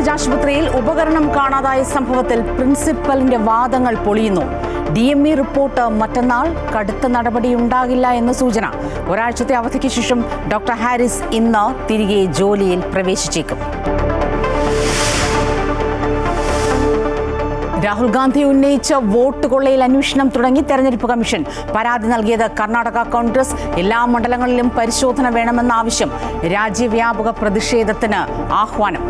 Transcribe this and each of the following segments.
College ആശുപത്രിയിൽ ഉപകരണം കാണാതായ സംഭവത്തിൽ പ്രിൻസിപ്പലിന്റെ വാദങ്ങൾ പൊളിയുന്നു. DME റിപ്പോർട്ട് മറ്റന്നാൾ. കടുത്ത നടപടിയുണ്ടാകില്ല എന്ന് സൂചന. ഒരാഴ്ചത്തെ അവധിക്ക് ശേഷം ഡോക്ടർ ഹാരിസ് ഇന്ന് തിരികെ ജോലിയിൽ പ്രവേശിച്ചേക്കും. രാഹുൽ ഗാന്ധി ഉന്നയിച്ച വോട്ട് കൊള്ളയിൽ അന്വേഷണം തുടങ്ങി തെരഞ്ഞെടുപ്പ് കമ്മീഷൻ. പരാതി നൽകിയത് കർണാടക കോൺഗ്രസ്. എല്ലാ മണ്ഡലങ്ങളിലും പരിശോധന വേണമെന്ന ആവശ്യം. രാജ്യവ്യാപക പ്രതിഷേധത്തിന് ആഹ്വാനം.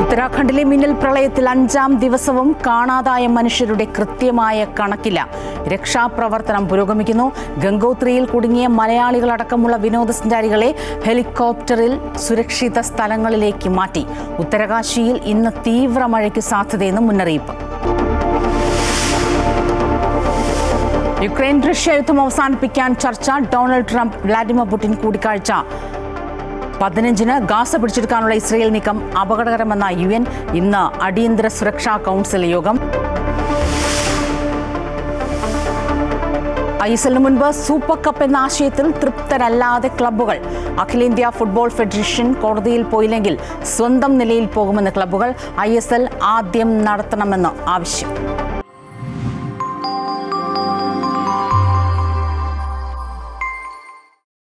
ഉത്തരാഖണ്ഡിലെ മിന്നൽ പ്രളയത്തിൽ 5ാം ദിവസവും കാണാതായ മനുഷ്യരുടെ കൃത്യമായ കണക്കില്ല. രക്ഷാപ്രവർത്തനം പുരോഗമിക്കുന്നു. ഗംഗോത്രിയിൽ കുടുങ്ങിയ മലയാളികളടക്കമുള്ള വിനോദസഞ്ചാരികളെ ഹെലികോപ്റ്ററിൽ സുരക്ഷിത സ്ഥലങ്ങളിലേക്ക് മാറ്റി. ഉത്തരകാശിയിൽ ഇന്ന് തീവ്ര മഴയ്ക്ക് സാധ്യതയെന്ന് മുന്നറിയിപ്പ്. യുക്രൈൻ റഷ്യ യുദ്ധം അവസാനിപ്പിക്കാൻ ചർച്ച. ഡൊണാൾഡ് ട്രംപ് വ്ളാഡിമിർ പുടിൻ കൂടിക്കാഴ്ച. 15-ന് ഗാസ പിടിച്ചെടുക്കാനുള്ള ഇസ്രയേൽ നീക്കം അപകടകരമെന്ന UN. ഇന്ന് അടിയന്തര സുരക്ഷാ കൗൺസിൽ യോഗം. ISLന് മുൻപ് സൂപ്പർ കപ്പ് എന്ന ആശയത്തിൽ തൃപ്തരല്ലാതെ ക്ലബ്ബുകൾ. അഖിലേന്ത്യാ ഫുട്ബോൾ ഫെഡറേഷൻ കോടതിയിൽ പോയില്ലെങ്കിൽ സ്വന്തം നിലയിൽ പോകുമെന്ന് ക്ലബ്ബുകൾ. ISL ആദ്യം നടത്തണമെന്ന് ആവശ്യം.